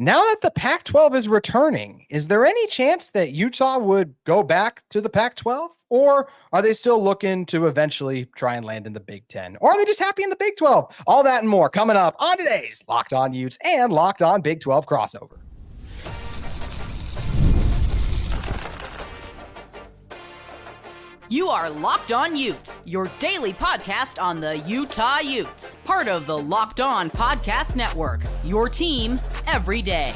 Now that the Pac-12 is returning, is there any chance that Utah would go back to the Pac-12? Or are they still looking to eventually try and land in the Big Ten? Or are they just happy in the Big 12? All that and more coming up on today's Locked On Utes and Locked On Big 12 crossover. You are Locked On Utes, your daily podcast on the Utah Utes. Part of the Locked On Podcast Network, your team every day.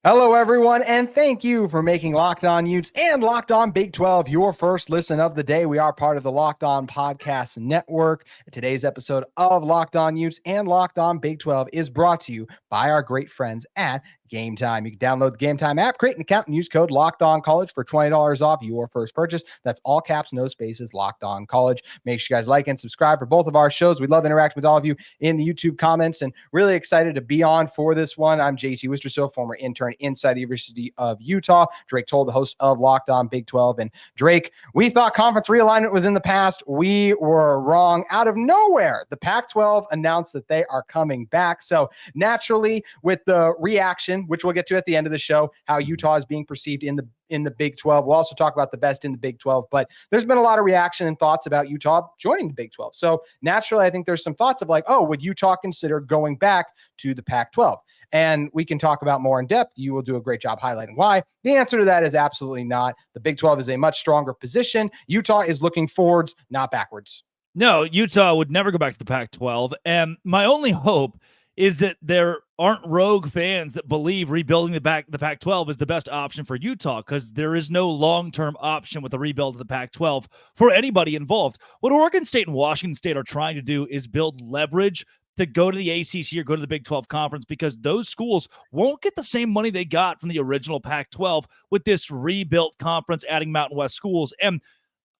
Hello, everyone, and thank you for making Locked On Utes and Locked On Big 12 your first listen of the day. We are part of the Locked On Podcast Network. Today's episode of Locked On Utes and Locked On Big 12 is brought to you by our great friends at Game Time. You can download the Game Time app, create an account, and use code LOCKEDONCollege for $20 off your first purchase. That's all caps, no spaces, Locked On College. Make sure you guys like and subscribe for both of our shows. We'd love interacting with all of you in the YouTube comments, and really excited to be on for this one. I'm JT Wistrcill, former intern inside the University of Utah. Drake Toll, the host of Locked On Big 12. And Drake, we thought conference realignment was in the past. We were wrong. Out of nowhere, the Pac-12 announced that they are coming back. So naturally, with the reaction, which we'll get to at the end of the show, how Utah is being perceived in the Big 12. We'll also talk about the best in the Big 12, but there's been a lot of reaction and thoughts about Utah joining the Big 12. So naturally, I think there's some thoughts of like, oh, would Utah consider going back to the Pac-12? And we can talk about more in depth. You will do a great job highlighting why. The answer to that is absolutely not. The Big 12 is a much stronger position. Utah is looking forwards, not backwards. No, Utah would never go back to the Pac-12. And my only hope is that there aren't rogue fans that believe rebuilding the Pac-12 is the best option for Utah, because there is no long-term option with the rebuild of the Pac-12 for anybody involved. What Oregon State and Washington State are trying to do is build leverage to go to the ACC or go to the Big 12 conference, because those schools won't get the same money they got from the original Pac-12 with this rebuilt conference adding Mountain West schools. And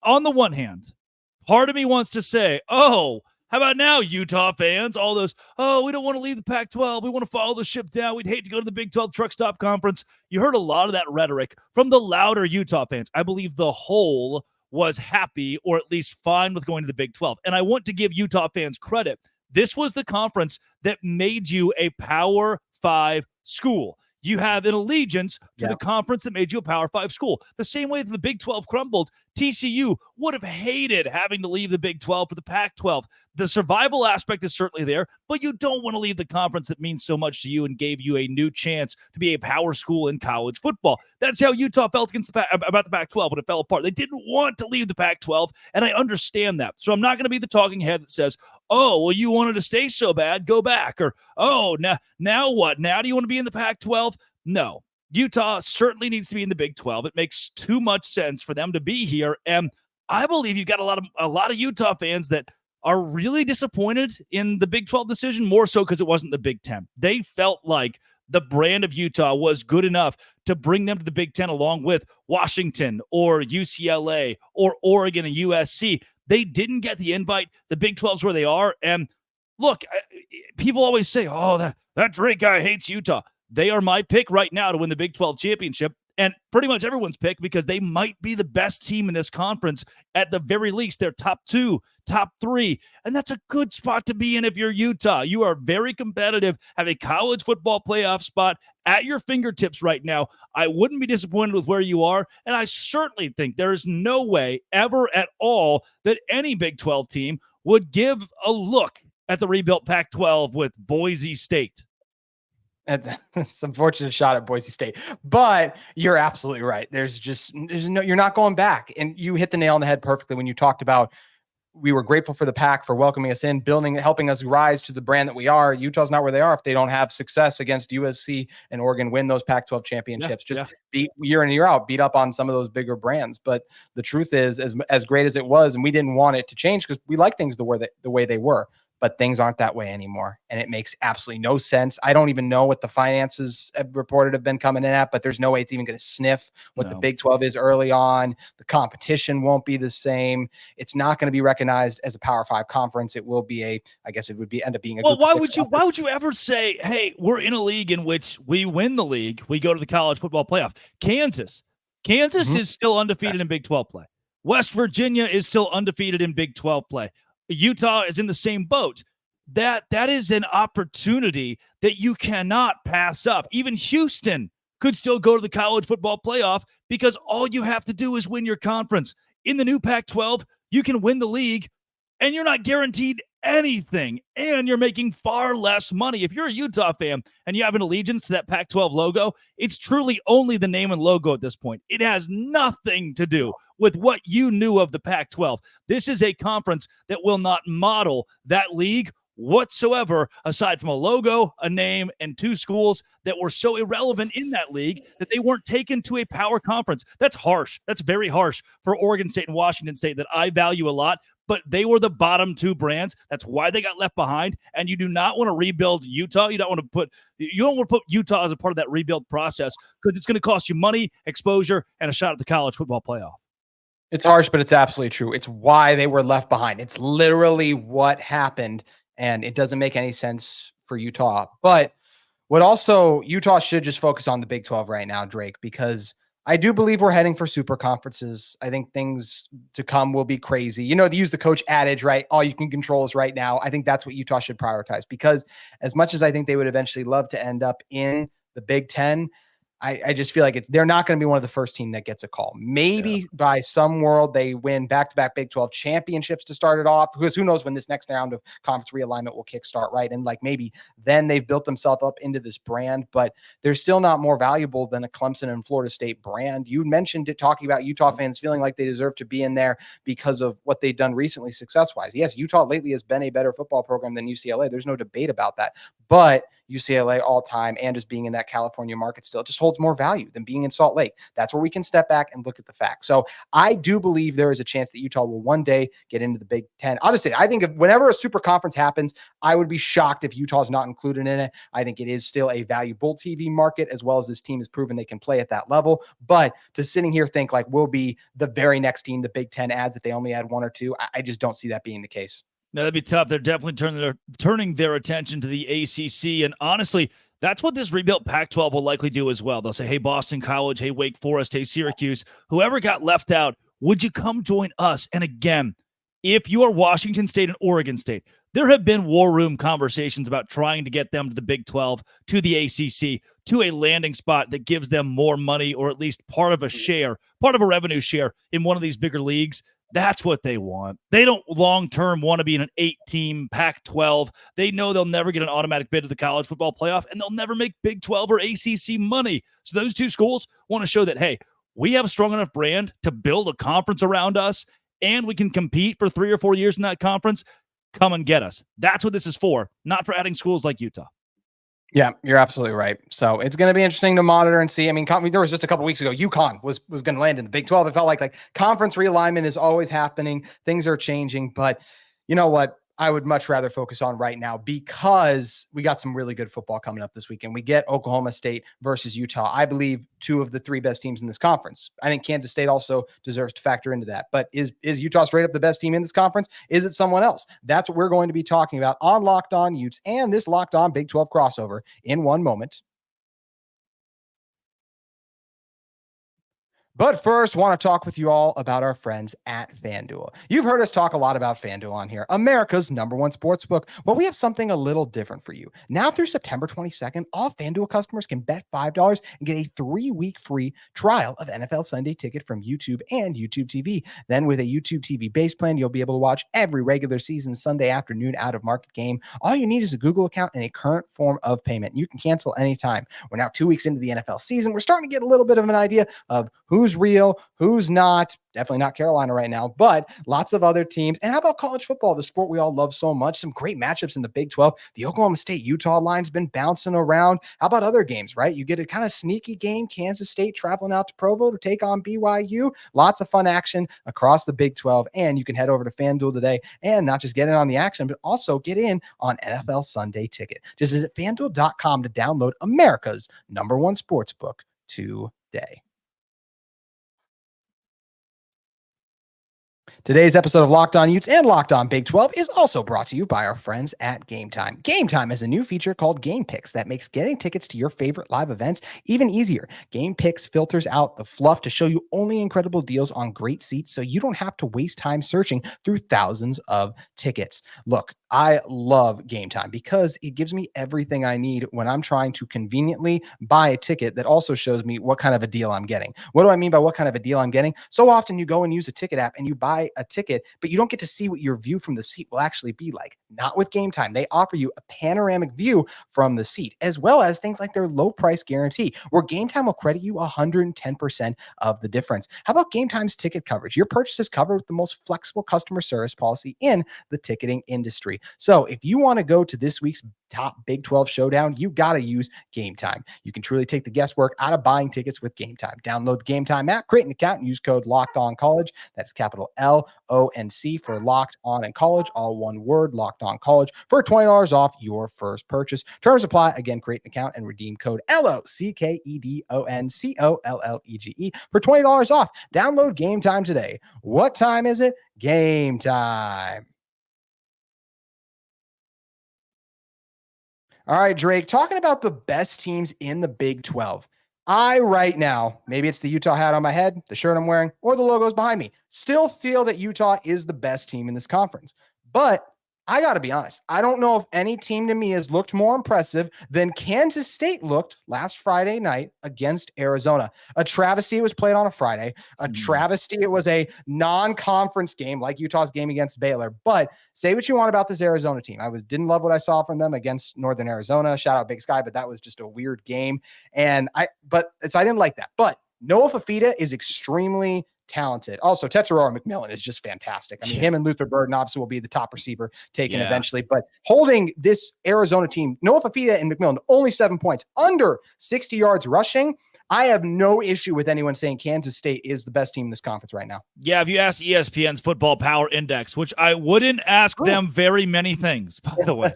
on the one hand, part of me wants to say, oh, how about now, Utah fans? All those, oh, we don't want to leave the Pac-12. We want to follow the ship down. We'd hate to go to the Big 12 truck stop conference. You heard a lot of that rhetoric from the louder Utah fans. I believe the whole was happy, or at least fine, with going to the Big 12. And I want to give Utah fans credit. This was the conference that made you a Power 5 school. You have an allegiance to the conference that made you a Power 5 school. The same way that the Big 12 crumbled, TCU would have hated having to leave the Big 12 for the Pac-12. The survival aspect is certainly there, but you don't want to leave the conference that means so much to you and gave you a new chance to be a power school in college football. That's how Utah felt about the Pac-12 when it fell apart. They didn't want to leave the Pac-12, and I understand that. So I'm not going to be the talking head that says, oh, well, you wanted to stay so bad, go back. Or, oh, now what? Now do you want to be in the Pac-12? No. Utah certainly needs to be in the Big 12. It makes too much sense for them to be here. And I believe you've got a lot of Utah fans that are really disappointed in the Big 12 decision, more so because it wasn't the Big 10. They felt like the brand of Utah was good enough to bring them to the Big 10 along with Washington or UCLA or Oregon and USC. They didn't get the invite. The Big 12's where they are. And look, people always say, oh, that Drake guy hates Utah. They are my pick right now to win the Big 12 championship, and pretty much everyone's pick, because they might be the best team in this conference. At the very least, they're top 2, top 3, and that's a good spot to be in if you're Utah. You are very competitive, have a college football playoff spot at your fingertips right now. I wouldn't be disappointed with where you are, and I certainly think there is no way ever at all that any Big 12 team would give a look at the rebuilt Pac-12 with Boise State. It's unfortunate shot at Boise State, but you're absolutely right. You're not going back. And you hit the nail on the head perfectly when you talked about, we were grateful for the Pac for welcoming us in, helping us rise to the brand that we are. Utah's not where they are if they don't have success against USC and Oregon, win those Pac-12 championships, beat year in and year out, beat up on some of those bigger brands. But the truth is, as great as it was, and we didn't want it to change because we like things the way they were. But things aren't that way anymore. And it makes absolutely no sense. I don't even know what the finances reported have been coming in at, but there's no way it's even going to sniff what the Big 12 is early on. The competition won't be the same. It's not going to be recognized as a Power 5 conference. It will be end up being a why would you ever say, hey, we're in a league in which we win the league, we go to the college football playoff? Kansas is still undefeated in Big 12 play. West Virginia is still undefeated in Big 12 play. Utah is in the same boat. that is an opportunity that you cannot pass up. Even Houston could still go to the college football playoff because all you have to do is win your conference. In the new Pac-12, you can win the league and you're not guaranteed anything, and you're making far less money. If you're a Utah fan and you have an allegiance to that Pac-12 logo, it's truly only the name and logo at this point. It has nothing to do with what you knew of the Pac-12. This is a conference that will not model that league whatsoever, aside from a logo, a name, and two schools that were so irrelevant in that league that they weren't taken to a power conference. That's harsh. That's very harsh for Oregon State and Washington State that I value a lot, but they were the bottom two brands. That's why they got left behind. And you do not want to rebuild Utah. You don't want to put Utah as a part of that rebuild process because it's going to cost you money, exposure, and a shot at the college football playoff. It's harsh, but it's absolutely true. It's why they were left behind. It's literally what happened, and it doesn't make any sense for Utah. But what also Utah should just focus on the Big 12 right now, Drake, because I do believe we're heading for super conferences. I think things to come will be crazy. You know, they use the coach adage, right? All you can control is right now. I think that's what Utah should prioritize, because as much as I think they would eventually love to end up in the Big 10, I just feel like they're not going to be one of the first team that gets a call. Maybe by some world they win back-to-back Big 12 championships to start it off, because who knows when this next round of conference realignment will kickstart, right? And like maybe then they've built themselves up into this brand, but they're still not more valuable than a Clemson and Florida State brand. You mentioned it, talking about Utah fans feeling like they deserve to be in there because of what they've done recently success-wise. Yes, Utah lately has been a better football program than UCLA. There's no debate about that. But UCLA all time and just being in that California market still, it just holds more value than being in Salt Lake. That's where we can step back and look at the facts. So I do believe there is a chance that Utah will one day get into the Big 10. I'll just say, I think whenever a super conference happens, I would be shocked if Utah's not included in it. I think it is still a valuable TV market, as well as this team has proven they can play at that level. But to sitting here think like we'll be the very next team the Big 10 adds if they only add one or two, I just don't see that being the case. No, that'd be tough. They're definitely turning their attention to the ACC. And honestly, that's what this rebuilt Pac-12 will likely do as well. They'll say, hey, Boston College, hey, Wake Forest, hey, Syracuse, whoever got left out, would you come join us? And again, if you are Washington State and Oregon State, there have been war room conversations about trying to get them to the Big 12, to the ACC, to a landing spot that gives them more money, or at least part of a revenue share in one of these bigger leagues. That's what they want. They don't long-term want to be in an 8-team Pac-12. They know they'll never get an automatic bid to the college football playoff, and they'll never make Big 12 or ACC money. So those two schools want to show that, hey, we have a strong enough brand to build a conference around us, and we can compete for 3 or 4 years in that conference. Come and get us. That's what this is for, not for adding schools like Utah. Yeah, you're absolutely right. So it's going to be interesting to monitor and see. I mean, there was just a couple weeks ago, UConn was going to land in the Big 12. It felt like conference realignment is always happening. Things are changing, but you know what? I would much rather focus on right now, because we got some really good football coming up this weekend. We get Oklahoma State versus Utah. I believe 2 of the 3 best teams in this conference. I think Kansas State also deserves to factor into that. But is Utah straight up the best team in this conference? Is it someone else? That's what we're going to be talking about on Locked On Utes and this Locked On Big 12 crossover in one moment. But first, want to talk with you all about our friends at FanDuel. You've heard us talk a lot about FanDuel on here, America's #1 sportsbook. But we have something a little different for you. Now through September 22nd, all FanDuel customers can bet $5 and get a 3-week free trial of NFL Sunday Ticket from YouTube and YouTube TV. Then with a YouTube TV base plan, you'll be able to watch every regular season Sunday afternoon out-of-market game. All you need is a Google account and a current form of payment. You can cancel anytime. We're now 2 weeks into the NFL season. We're starting to get a little bit of an idea of who's real, who's not. Definitely not Carolina right now, but lots of other teams. And how about college football, the sport we all love so much? Some great matchups in the Big 12. The Oklahoma State-Utah line's been bouncing around. How about other games, right? You get a kind of sneaky game, Kansas State traveling out to Provo to take on BYU. Lots of fun action across the Big 12. And you can head over to FanDuel today and not just get in on the action, but also get in on NFL Sunday Ticket. Just visit FanDuel.com to download America's #1 sportsbook today. Today's episode of Locked On Utes and Locked On Big 12 is also brought to you by our friends at Game Time. Game Time is a new feature called Game Picks that makes getting tickets to your favorite live events even easier. Game Picks filters out the fluff to show you only incredible deals on great seats, so you don't have to waste time searching through thousands of tickets. Look, I love Game Time because it gives me everything I need when I'm trying to conveniently buy a ticket that also shows me what kind of a deal I'm getting. What do I mean by what kind of a deal I'm getting? So often you go and use a ticket app and you buy a ticket, but you don't get to see what your view from the seat will actually be like. Not with Game Time. They offer you a panoramic view from the seat, as well as things like their low price guarantee, where Game Time will credit you 110% of the difference. How about Game Time's ticket coverage? Your purchase is covered with the most flexible customer service policy in the ticketing industry. So if you want to go to this week's top Big 12 showdown, you got to use Game Time. You can truly take the guesswork out of buying tickets with Game Time. Download the Game Time app, create an account, and use code Locked On College. That's capital LONC for Locked On and College, all one word, Locked On College, for $20 off your first purchase. Terms apply. Again, create an account and redeem code LOCKEDONCOLLEGE for $20 off. Download Game Time today. What time is it? Game time. All right, Drake, talking about the best teams in the Big 12. I right now, maybe it's the Utah hat on my head, the shirt I'm wearing, or the logos behind me, still feel that Utah is the best team in this conference. But I got to be honest, I don't know if any team to me has looked more impressive than Kansas State looked last Friday night against Arizona. A travesty it was played on a Friday. A travesty it was a non-conference game like Utah's game against Baylor. But say what you want about this Arizona team. Didn't love what I saw from them against Northern Arizona. Shout out Big Sky, but that was just a weird game. I didn't like that. But Noah Fafita is extremely talented. Also, Tetsuroa McMillan is just fantastic. I mean, him and Luther Burden obviously will be the top receiver taken eventually, but holding this Arizona team, Noah Fafita and McMillan, only 7 points, under 60 yards rushing. I have no issue with anyone saying Kansas State is the best team in this conference right now. Yeah, if you ask ESPN's Football Power Index, which I wouldn't ask them very many things, by the way.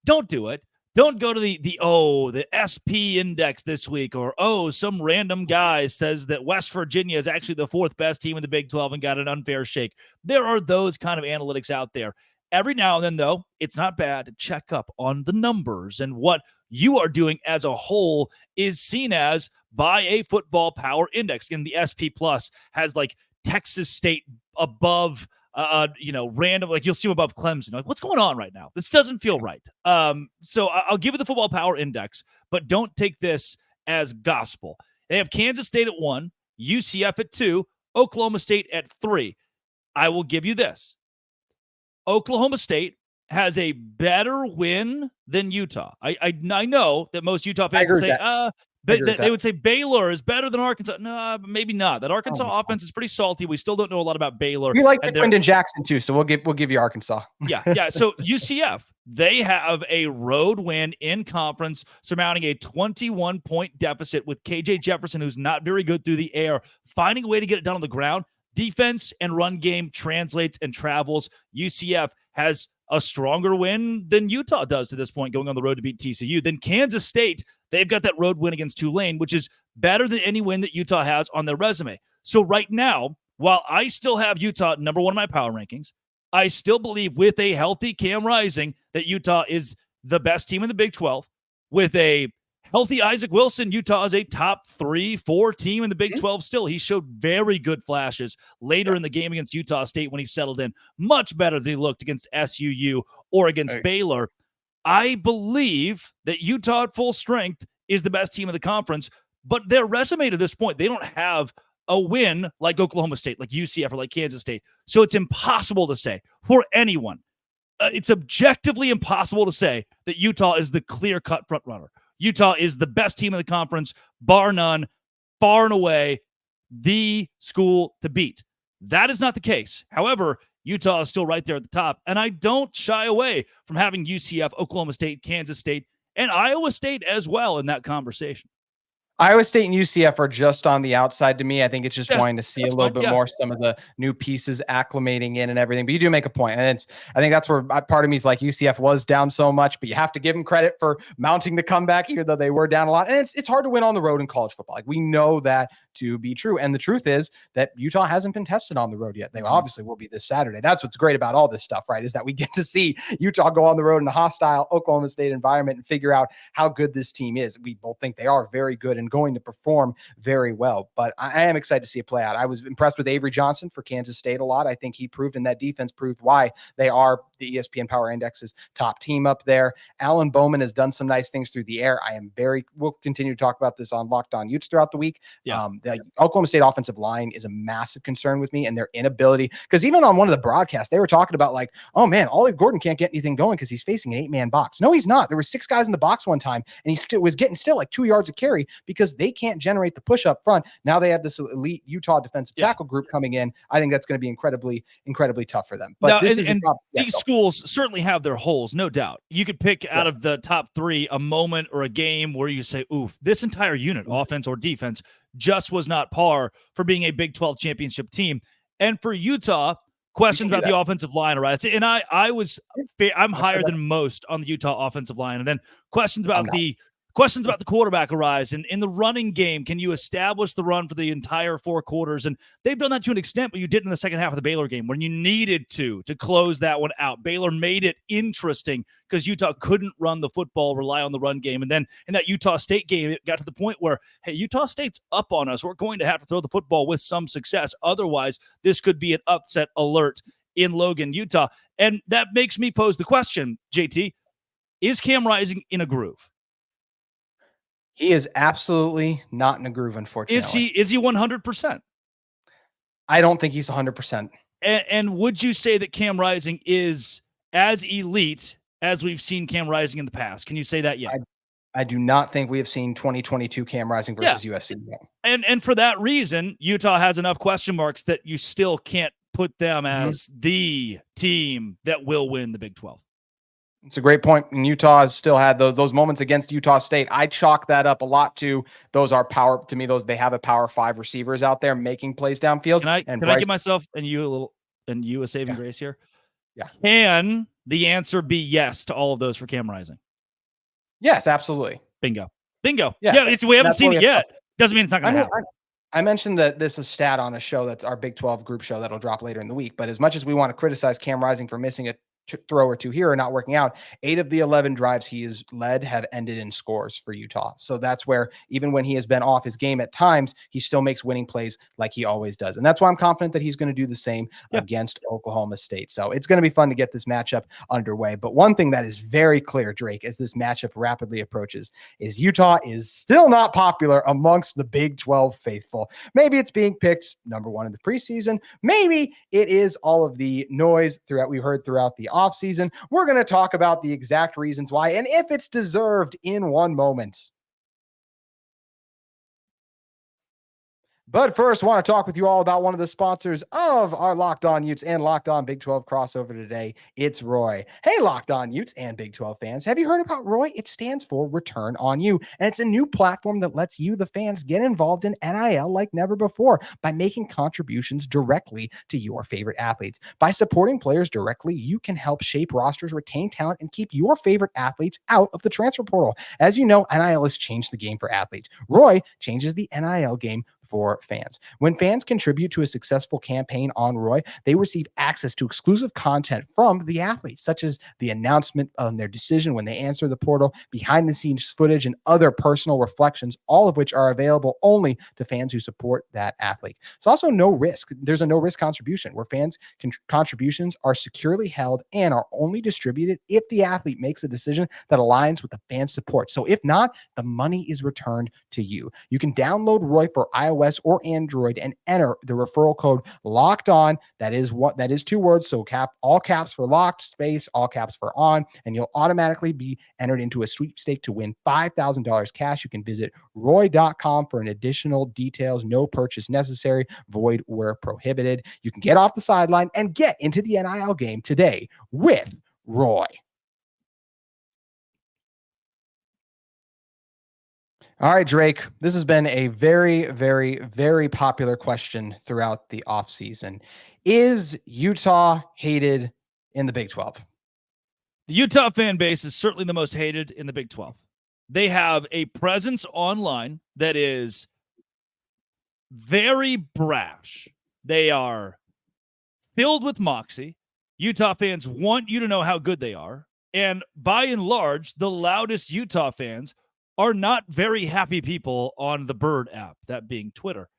Don't do it. Don't go to the SP index this week, or some random guy says that West Virginia is actually the fourth best team in the Big 12 and got an unfair shake. There are those kind of analytics out there. Every now and then, though, it's not bad to check up on the numbers, and what you are doing as a whole is seen as by a Football Power Index. And the SP Plus has like Texas State above random, like you'll see them above Clemson. Like, what's going on right now? This doesn't feel right. So I'll give you the Football Power Index, but don't take this as gospel. They have Kansas State at 1, UCF at 2, Oklahoma State at 3. I will give you this. Oklahoma State has a better win than Utah. I know that most Utah fans would say, they would say Baylor is better than Arkansas. No, maybe not. That Arkansas offense is pretty salty. We still don't know a lot about Baylor. We like the Quinton Jackson too, so we'll give you Arkansas. Yeah. So UCF, they have a road win in conference, surmounting a 21-point deficit with KJ Jefferson, who's not very good through the air, finding a way to get it done on the ground. Defense and run game translates and travels. UCF has a stronger win than Utah does to this point, going on the road to beat TCU. Then Kansas State, they've got that road win against Tulane, which is better than any win that Utah has on their resume. So right now, while I still have Utah number 1 in my power rankings, I still believe with a healthy Cam Rising that Utah is the best team in the Big 12. With a healthy Isaac Wilson, Utah is a top 3-4 team in the Big 12 still. He showed very good flashes later in the game against Utah State when he settled in. Much better than he looked against SUU or against Baylor. I believe that Utah at full strength is the best team in the conference, but their resume to this point, they don't have a win like Oklahoma State, like UCF, or like Kansas State. So it's impossible to say for anyone. It's objectively impossible to say that Utah is the clear-cut front runner. Utah is the best team in the conference, bar none, far and away, the school to beat. That is not the case. However, Utah is still right there at the top, and I don't shy away from having UCF, Oklahoma State, Kansas State, and Iowa State as well in that conversation. Iowa State and UCF are just on the outside to me. I think it's just wanting to see a little bit more, some of the new pieces acclimating in and everything. But you do make a point. And I think that's where part of me is like, UCF was down so much, but you have to give them credit for mounting the comeback, even though they were down a lot. And it's hard to win on the road in college football. Like, we know that to be true. And the truth is that Utah hasn't been tested on the road yet. They obviously will be this Saturday. That's what's great about all this stuff, right? Is that we get to see Utah go on the road in a hostile Oklahoma State environment and figure out how good this team is. We both think they are very good and going to perform very well. But I am excited to see it play out. I was impressed with Avery Johnson for Kansas State a lot. I think he proved, and that defense proved why they are the ESPN Power Index's top team up there. Alan Bowman has done some nice things through the air. We'll continue to talk about this on Locked On Utes throughout the week. Yeah. The Oklahoma State offensive line is a massive concern with me, and their inability, because even on one of the broadcasts, they were talking about like, oh man, Ollie Gordon can't get anything going because he's facing an 8-man box. No, he's not. There were 6 guys in the box one time, and he still was getting like 2 yards of carry because they can't generate the push up front. Now they have this elite Utah defensive tackle group coming in. I think that's going to be incredibly, incredibly tough for them. But now, these schools certainly have their holes, no doubt. You could pick out of the top 3 a moment or a game where you say, oof, this entire unit, offense or defense, just was not par for being a Big 12 championship team. And for Utah, questions about the offensive line, right? And I'm higher than most on the Utah offensive line. And then questions about the quarterback arise. And in the running game, can you establish the run for the entire 4 quarters? And they've done that to an extent, but you did in the second half of the Baylor game when you needed to close that one out. Baylor made it interesting because Utah couldn't run the football, rely on the run game. And then in that Utah State game, it got to the point where, hey, Utah State's up on us. We're going to have to throw the football with some success. Otherwise, this could be an upset alert in Logan, Utah. And that makes me pose the question, JT, is Cam Rising in a groove? He is absolutely not in a groove, unfortunately. Is he 100%? I don't think he's 100%. And would you say that Cam Rising is as elite as we've seen Cam Rising in the past? Can you say that yet? I do not think we have seen 2022 Cam Rising versus USC yet. And for that reason, Utah has enough question marks that you still can't put them as the team that will win the Big 12. It's a great point. And Utah has still had those moments against Utah State. I chalk that up a lot to those are power to me. They have a power 5 receivers out there making plays downfield. Can I give myself and you a saving grace here? Yeah. Can the answer be yes to all of those for Cam Rising? Yes, absolutely. Bingo. Yeah, we haven't seen it yet. Doesn't mean it's not going to happen. I mentioned that this is a stat on a show that's our Big 12 group show that'll drop later in the week. But as much as we want to criticize Cam Rising for missing a throw or 2 here or not working out, 8 of the 11 drives he has led have ended in scores for Utah. So that's where even when he has been off his game at times, he still makes winning plays like he always does. And that's why I'm confident that he's going to do the same against Oklahoma State. So it's going to be fun to get this matchup underway. But one thing that is very clear, Drake, as this matchup rapidly approaches is Utah is still not popular amongst the Big 12 faithful. Maybe it's being picked number 1 in the preseason. Maybe it is all of the noise we've heard throughout the offseason. We're going to talk about the exact reasons why and if it's deserved in one moment. But first, I want to talk with you all about one of the sponsors of our Locked On Utes and Locked On Big 12 crossover today. It's Roy. Hey, Locked On Utes and Big 12 fans. Have you heard about Roy? It stands for Return on You. And it's a new platform that lets you, the fans, get involved in NIL like never before by making contributions directly to your favorite athletes. By supporting players directly, you can help shape rosters, retain talent, and keep your favorite athletes out of the transfer portal. As you know, NIL has changed the game for athletes. Roy changes the NIL game for fans. When fans contribute to a successful campaign on Roy, they receive access to exclusive content from the athletes, such as the announcement on their decision when they answer the portal, behind the scenes footage, and other personal reflections, all of which are available only to fans who support that athlete. It's also no risk. There's a no risk contribution where fans' contributions are securely held and are only distributed if the athlete makes a decision that aligns with the fan support. So if not, the money is returned to you. You can download Roy for iOS or Android and enter the referral code Locked On. That is 2 words. So all caps for locked, space, all caps for on, and you'll automatically be entered into a sweepstake to win $5,000 cash. You can visit roy.com for an additional details. No purchase necessary. Void where prohibited. You can get off the sideline and get into the NIL game today with Roy. All right, Drake, this has been a very, very, very popular question throughout the offseason. Is Utah hated in the Big 12? The Utah fan base is certainly the most hated in the Big 12. They have a presence online that is very brash. They are filled with moxie. Utah fans want you to know how good they are. And by and large, the loudest Utah fans are not very happy people on the Bird app, that being Twitter.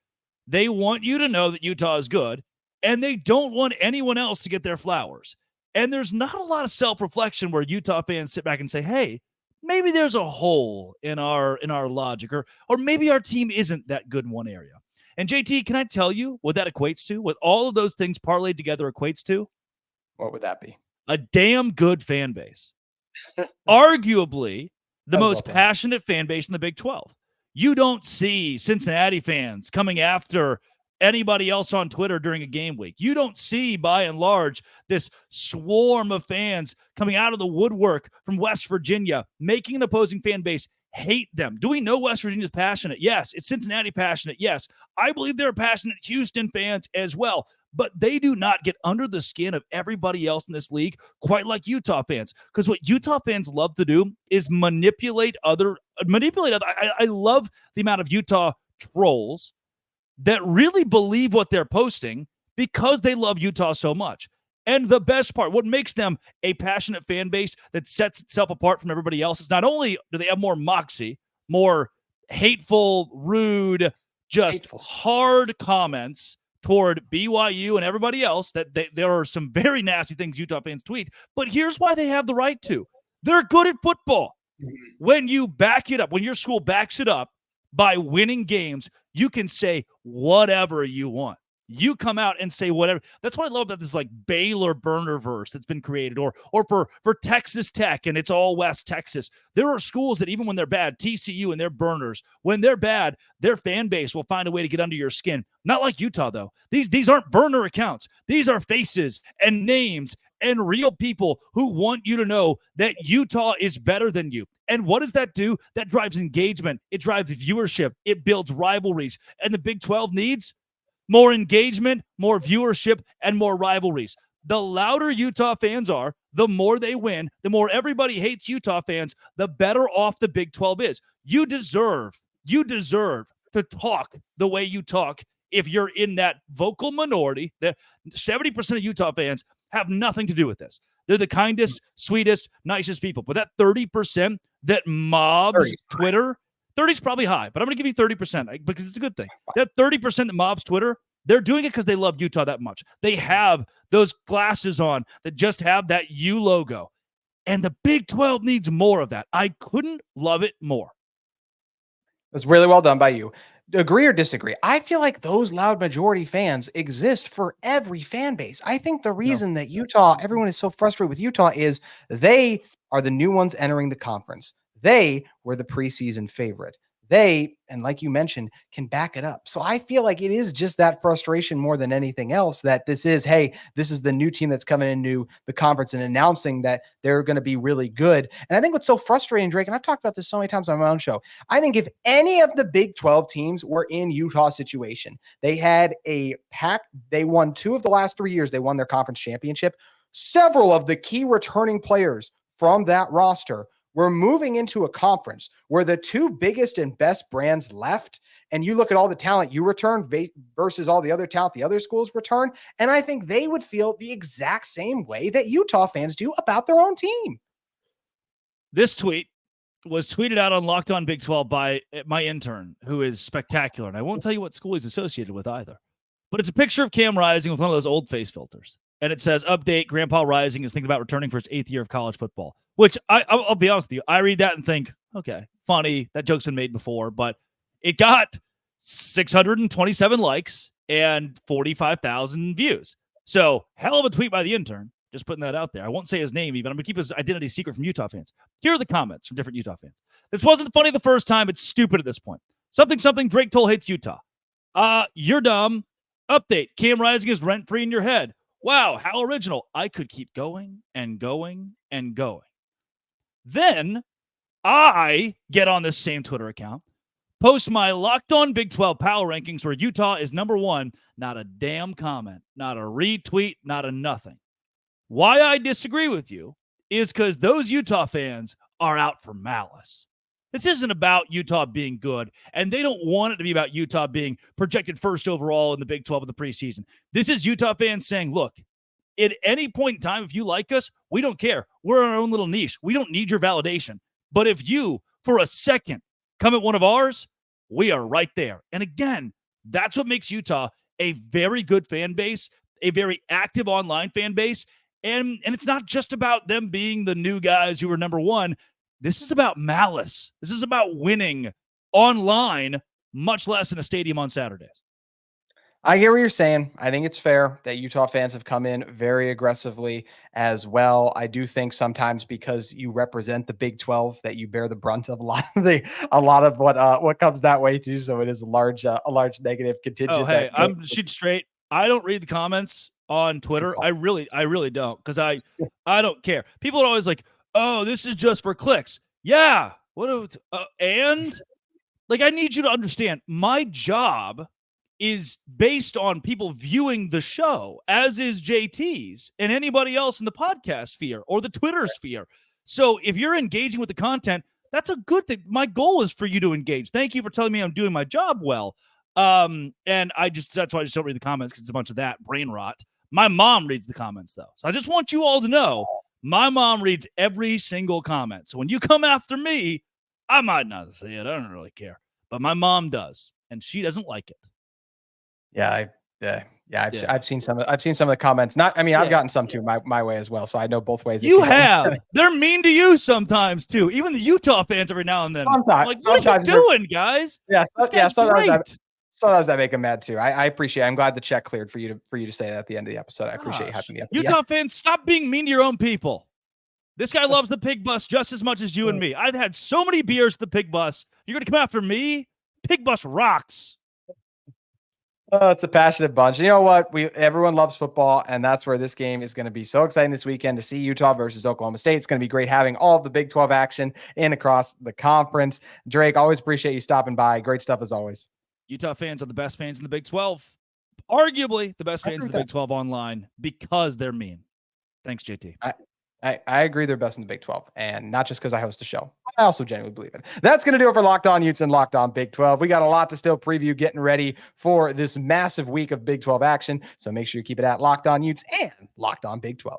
They want you to know that Utah is good, and they don't want anyone else to get their flowers. And there's not a lot of self-reflection where Utah fans sit back and say, hey, maybe there's a hole in our logic, or maybe our team isn't that good in one area. And JT, can I tell you what that equates to? What all of those things parlayed together equates to? What would that be? A damn good fan base. Arguably the most passionate fan base in the Big 12. You don't see Cincinnati fans coming after anybody else on Twitter during a game week. You don't see, by and large, this swarm of fans coming out of the woodwork from West Virginia, making an opposing fan base hate them. Do we know West Virginia's passionate? Yes. Is Cincinnati passionate? Yes. I believe there are passionate Houston fans as well, but they do not get under the skin of everybody else in this league quite like Utah fans. Because what Utah fans love to do is manipulate other. I love the amount of Utah trolls that really believe what they're posting because they love Utah so much. And the best part, what makes them a passionate fan base that sets itself apart from everybody else, is not only do they have more moxie, more hateful, rude, just hard comments toward BYU and everybody else, that there are some very nasty things Utah fans tweet, but here's why they have the right to. They're good at football. When you back it up, when your school backs it up by winning games, you can say whatever you want. You come out and say whatever. That's what I love about this like Baylor burner verse that's been created, or for Texas Tech, and it's all West Texas. There are schools that even when they're bad, TCU and their burners, when they're bad, their fan base will find a way to get under your skin. Not like Utah, though. These aren't burner accounts. These are faces and names and real people who want you to know that Utah is better than you. And what does that do? That drives engagement. It drives viewership. It builds rivalries. And the Big 12 needs more engagement, more viewership, and more rivalries. The louder Utah fans are, the more they win, the more everybody hates Utah fans, the better off the Big 12 is. You deserve to talk the way you talk if you're in that vocal minority. That 70% of Utah fans have nothing to do with this. They're the kindest, sweetest, nicest people. But that 30% that mobs Twitter, 30 is probably high, but I'm going to give you 30% because it's a good thing. That 30% that mobs Twitter, they're doing it because they love Utah that much. They have those glasses on that just have that U logo. And the Big 12 needs more of that. I couldn't love it more. That's really well done by you. Agree or disagree? I feel like those loud majority fans exist for every fan base. I think the reason that everyone is so frustrated with Utah is they are the new ones entering the conference. They were the preseason favorite. They, and like you mentioned, can back it up. So I feel like it is just that frustration more than anything else, that this is the new team that's coming into the conference and announcing that they're going to be really good. And I think what's so frustrating, Drake, and I've talked about this so many times on my own show, I think if any of the Big 12 teams were in Utah's situation, they had they won 2 of the last 3 years, they won their conference championship. Several of the key returning players from that roster we're moving into a conference where the 2 biggest and best brands left, and you look at all the talent you return versus all the other talent the other schools return, and I think they would feel the exact same way that Utah fans do about their own team. This tweet was tweeted out on Locked On Big 12 by my intern, who is spectacular, and I won't tell you what school he's associated with either. But it's a picture of Cam Rising with one of those old face filters. And it says, update, Grandpa Rising is thinking about returning for his 8th year of college football. Which, I'll be honest with you, I read that and think, okay, funny, that joke's been made before. But it got 627 likes and 45,000 views. So, hell of a tweet by the intern. Just putting that out there. I won't say his name even. I'm going to keep his identity secret from Utah fans. Here are the comments from different Utah fans. This wasn't funny the first time. It's stupid at this point. Something, Drake Toll hates Utah. You're dumb. Update, Cam Rising is rent-free in your head. Wow, how original. I could keep going and going and going. Then I get on this same Twitter account, post my Locked On Big 12 power rankings where Utah is number 1. Not a damn comment, not a retweet, not a nothing. Why I disagree with you is because those Utah fans are out for malice. This isn't about Utah being good, and they don't want it to be about Utah being projected first overall in the Big 12 of the preseason. This is Utah fans saying, look, at any point in time, if you like us, we don't care. We're in our own little niche. We don't need your validation. But if you, for a second come at one of ours, we are right there. And again, that's what makes Utah a very good fan base, a very active online fan base. And it's not just about them being the new guys who are number one. This is about malice. This is about winning online, much less in a stadium on Saturdays. I get what you're saying. I think it's fair that Utah fans have come in very aggressively as well. I do think sometimes because you represent the Big 12 that you bear the brunt of a lot of what comes that way too. So it is a large negative contingent. Oh, hey, I'm shoot straight. I don't read the comments on Twitter. I really don't, because I don't care. People are always like, "Oh, this is just for clicks." Yeah. And like, I need you to understand, my job is based on people viewing the show, as is JT's and anybody else in the podcast sphere or the Twitter sphere. So if you're engaging with the content, that's a good thing. My goal is for you to engage. Thank you for telling me I'm doing my job well. And that's why I just don't read the comments, because it's a bunch of that brain rot. My mom reads the comments though. So I just want you all to know my mom reads every single comment. So when you come after me, I might not say it. I don't really care, but my mom does, and she doesn't like it. I've seen some of the comments. I've gotten some too my way as well. So I know both ways. You have. They're mean to you sometimes too. Even the Utah fans every now and then. Like, what are you doing, guys? Sometimes that make them mad too. I appreciate it. I'm glad the check cleared for you to say that at the end of the episode. I appreciate you having me up. Utah fans, stop being mean to your own people. This guy loves the Pig Bus just as much as you and me. I've had so many beers at the Pig Bus. You're going to come after me? Pig Bus rocks. Oh, it's a passionate bunch. You know what? Everyone loves football, and that's where this game is going to be so exciting this weekend to see Utah versus Oklahoma State. It's going to be great having all of the Big 12 action in across the conference. Drake, always appreciate you stopping by. Great stuff as always. Utah fans are the best fans in the Big 12. Arguably the best fans in the Big 12 online, because they're mean. Thanks, JT. I agree they're best in the Big 12, and not just because I host a show. I also genuinely believe it. That's going to do it for Locked On Utes and Locked On Big 12. We got a lot to still preview, getting ready for this massive week of Big 12 action. So make sure you keep it at Locked On Utes and Locked On Big 12.